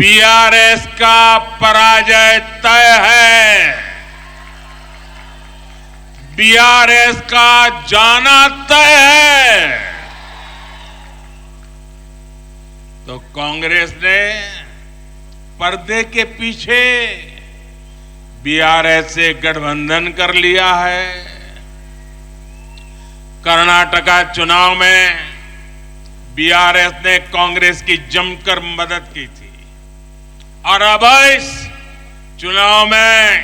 BRS का पराजय तय है। बीआरएस का जाना तय है। तो कांग्रेस ने पर्दे के पीछे बीआरएस से गठबंधन कर लिया है। कर्नाटका चुनाव में बीआरएस ने कांग्रेस की जमकर मदद की थी और अब इस चुनाव में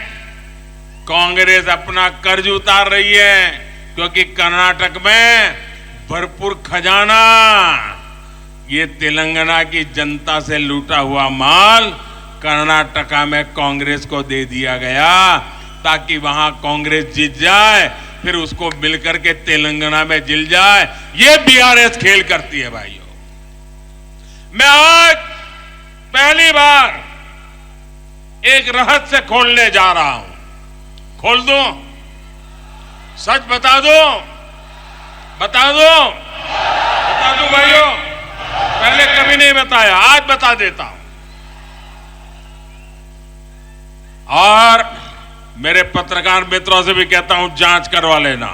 कांग्रेस अपना कर्ज उतार रही है, क्योंकि कर्नाटक में भरपूर खजाना ये तेलंगाना की जनता से लूटा हुआ माल कर्नाटका में कांग्रेस को दे दिया गया, ताकि वहां कांग्रेस जीत जाए, फिर उसको मिलकर के तेलंगाना में जिल जाए। ये बीआरएस खेल करती है भाइयों। मैं आज पहली बार एक रहस्य खोलने जा रहा हूं। खोल दूं? सच बता दूं? बता दूं? बता दूं भाइयों? पहले कभी नहीं बताया, आज बता देता हूं। और मेरे पत्रकार मित्रों से भी कहता हूं, जांच करवा लेना।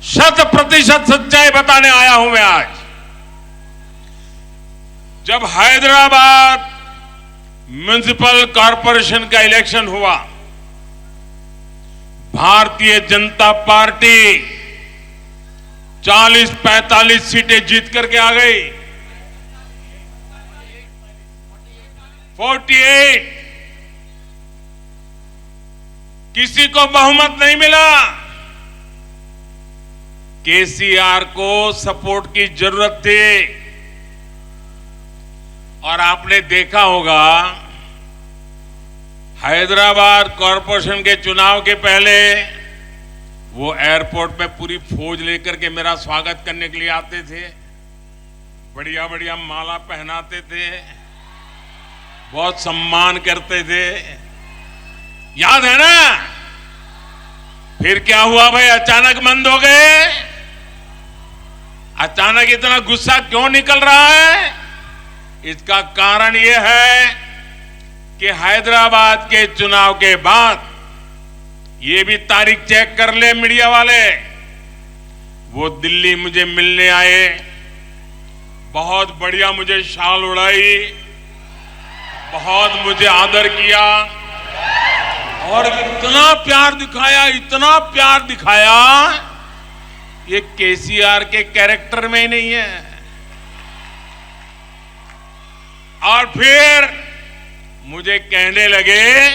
100% सच्चाई बताने आया हूं मैं आज। जब हैदराबाद म्युनिसिपल कॉरपोरेशन का इलेक्शन हुआ, भारतीय जनता पार्टी 40-45 सीटें जीत करके आ गई। 48 किसी को बहुमत नहीं मिला। केसीआर को सपोर्ट की जरूरत थी। और आपने देखा होगा, हैदराबाद कॉरपोरेशन के चुनाव के पहले वो एयरपोर्ट में पूरी फौज लेकर के मेरा स्वागत करने के लिए आते थे। बढ़िया बढ़िया माला पहनाते थे, बहुत सम्मान करते थे। याद है ना? फिर क्या हुआ भाई? अचानक बंद हो गए। अचानक इतना गुस्सा क्यों निकल रहा है? इसका कारण यह है कि हैदराबाद के चुनाव के बाद, ये भी तारीख चेक कर ले मीडिया वाले, वो दिल्ली मुझे मिलने आए, बहुत बढ़िया मुझे शाल उड़ाई, बहुत मुझे आदर किया और इतना प्यार दिखाया, इतना प्यार दिखाया, ये केसीआर के कैरेक्टर में ही नहीं है। और फिर मुझे कहने लगे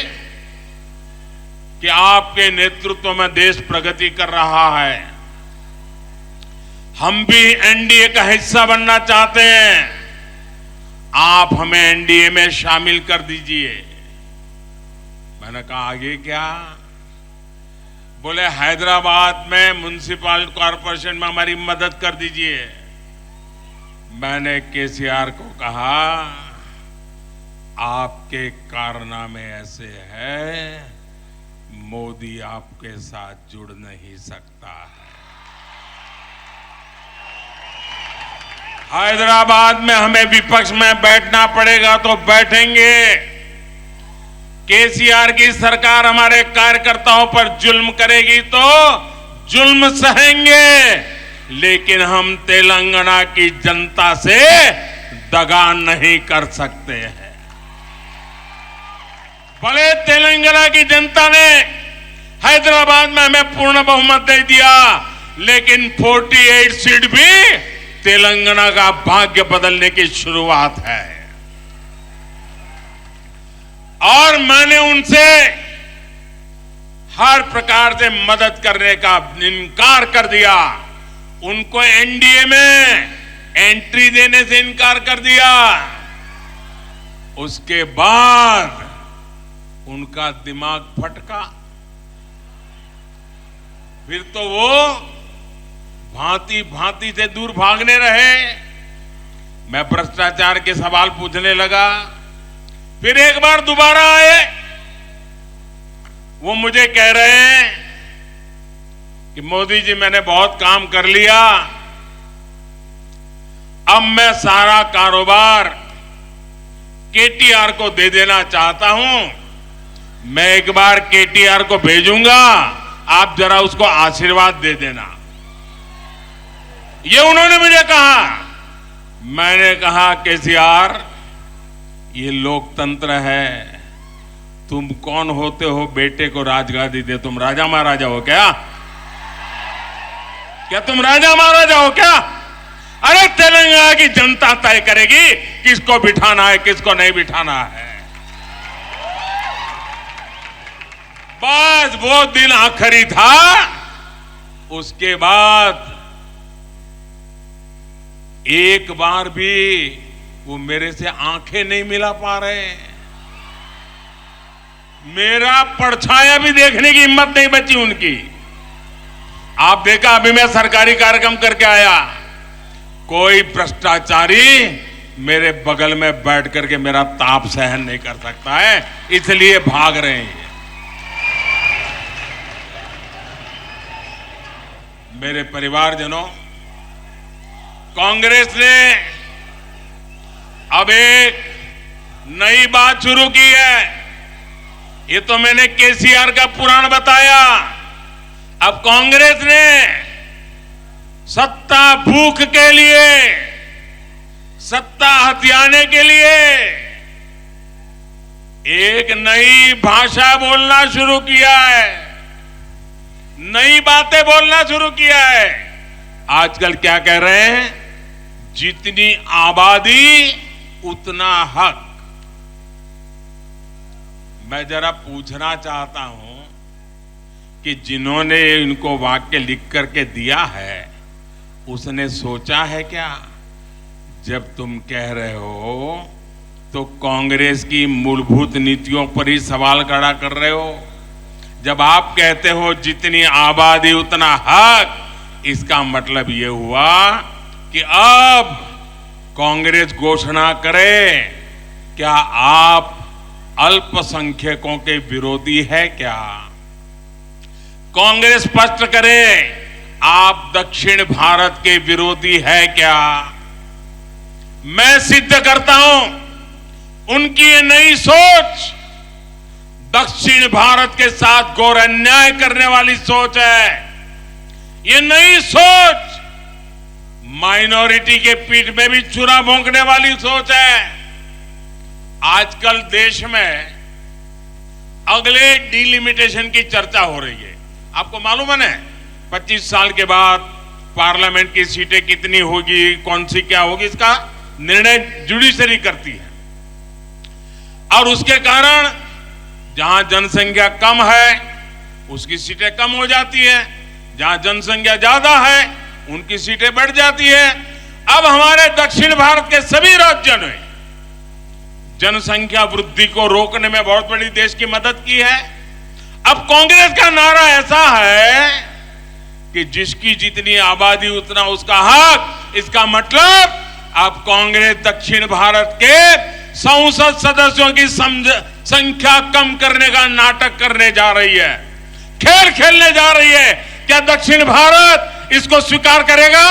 कि आपके नेतृत्व में देश प्रगति कर रहा है, हम भी एनडीए का हिस्सा बनना चाहते हैं, आप हमें एनडीए में शामिल कर दीजिए। मैंने कहा आगे क्या? बोले हैदराबाद में म्युनिसिपल कॉरपोरेशन में हमारी मदद कर दीजिए। मैंने केसीआर को कहा, आपके कारनामे ऐसे हैं, मोदी आपके साथ जुड़ नहीं सकता है। हैदराबाद में हमें विपक्ष में बैठना पड़ेगा तो बैठेंगे। केसीआर की सरकार हमारे कार्यकर्ताओं पर जुल्म करेगी तो जुल्म सहेंगे, लेकिन हम तेलंगाना की जनता से दगा नहीं कर सकते हैं। भले तेलंगाना की जनता ने हैदराबाद में हमें पूर्ण बहुमत दे दिया, लेकिन 48 सीट भी तेलंगाना का भाग्य बदलने की शुरुआत है। और मैंने उनसे हर प्रकार से मदद करने का इनकार कर दिया। उनको एनडीए में एंट्री देने से इनकार कर दिया। उसके बाद उनका दिमाग फटका। फिर तो वो भांति भांति से दूर भागने रहे। मैं भ्रष्टाचार के सवाल पूछने लगा, फिर एक बार दोबारा आए। वो मुझे कह रहे हैं कि मोदी जी मैंने बहुत काम कर लिया, अब मैं सारा कारोबार केटीआर को दे देना चाहता हूं। मैं एक बार केटीआर को भेजूंगा, आप जरा उसको आशीर्वाद दे देना। ये उन्होंने मुझे कहा। मैंने कहा केसीआर, ये लोकतंत्र है, तुम कौन होते हो बेटे को राजगादी दे? तुम राजा महाराजा हो क्या? क्या तुम राजा महाराजा हो क्या? अरे तेलंगाना की जनता तय करेगी किसको बिठाना है, किसको नहीं बिठाना है। बस वो दिन आखिरी था। उसके बाद एक बार भी वो मेरे से आंखें नहीं मिला पा रहे। मेरा परछाया भी देखने की हिम्मत नहीं बची उनकी। आप देखा, अभी मैं सरकारी कार्यक्रम करके आया, कोई भ्रष्टाचारी मेरे बगल में बैठ करके मेरा ताप सहन नहीं कर सकता है, इसलिए भाग रहे हैं। मेरे परिवारजनों, कांग्रेस ने अब एक नई बात शुरू की है। ये तो मैंने केसीआर का पुराण बताया। अब कांग्रेस ने सत्ता भूख के लिए, सत्ता हथियाने के लिए एक नई भाषा बोलना शुरू किया है, नई बातें बोलना शुरू किया है। आजकल क्या कह रहे हैं? जितनी आबादी उतना हक। मैं जरा पूछना चाहता हूं कि जिन्होंने इनको वाक्य लिख करके दिया है, उसने सोचा है क्या? जब तुम कह रहे हो तो कांग्रेस की मूलभूत नीतियों पर ही सवाल खड़ा कर रहे हो। जब आप कहते हो जितनी आबादी उतना हक, इसका मतलब यह हुआ कि अब कांग्रेस घोषणा करे, क्या आप अल्पसंख्यकों के विरोधी है क्या? कांग्रेस स्पष्ट करे, आप दक्षिण भारत के विरोधी है क्या? मैं सिद्ध करता हूं, उनकी ये नई सोच दक्षिण भारत के साथ घोर अन्याय करने वाली सोच है। ये नई सोच माइनॉरिटी के पीठ में भी छुरा भोंकने वाली सोच है। आजकल देश में अगले डिलिमिटेशन की चर्चा हो रही है। आपको मालूम है ना, 25 साल के बाद पार्लियामेंट की सीटें कितनी होगी, कौन सी क्या होगी, इसका निर्णय जुडिशरी करती है। और उसके कारण जहां जनसंख्या कम है उसकी सीटें कम हो जाती है, जहां जनसंख्या ज्यादा है उनकी सीटें बढ़ जाती है। अब हमारे दक्षिण भारत के सभी राज्यों ने जनसंख्या वृद्धि को रोकने में बहुत बड़ी देश की मदद की है। अब कांग्रेस का नारा ऐसा है कि जिसकी जितनी आबादी उतना उसका हक। इसका मतलब अब कांग्रेस दक्षिण भारत के संसद सदस्यों की संख्या कम करने का नाटक करने जा रही है, खेल खेलने जा रही है। क्या दक्षिण भारत इसको स्वीकार करेगा?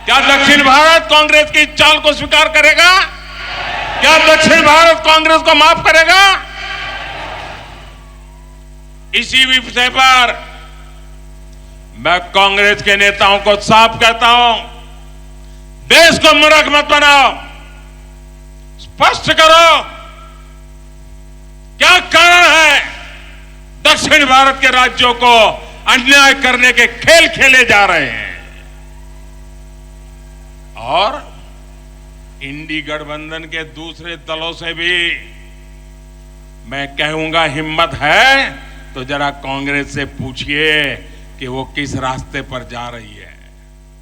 क्या दक्षिण भारत कांग्रेस की चाल को स्वीकार करेगा? क्या दक्षिण भारत कांग्रेस को माफ करेगा? इसी विषय पर मैं कांग्रेस के नेताओं को साफ कहता हूं, देश को मूर्ख मत बनाओ, स्पष्ट करो क्या कारण है दक्षिण भारत के राज्यों को अन्याय करने के खेल खेले जा रहे हैं। और इंडी गठबंधन के दूसरे दलों से भी मैं कहूंगा, हिम्मत है तो जरा कांग्रेस से पूछिए कि वो किस रास्ते पर जा रही है।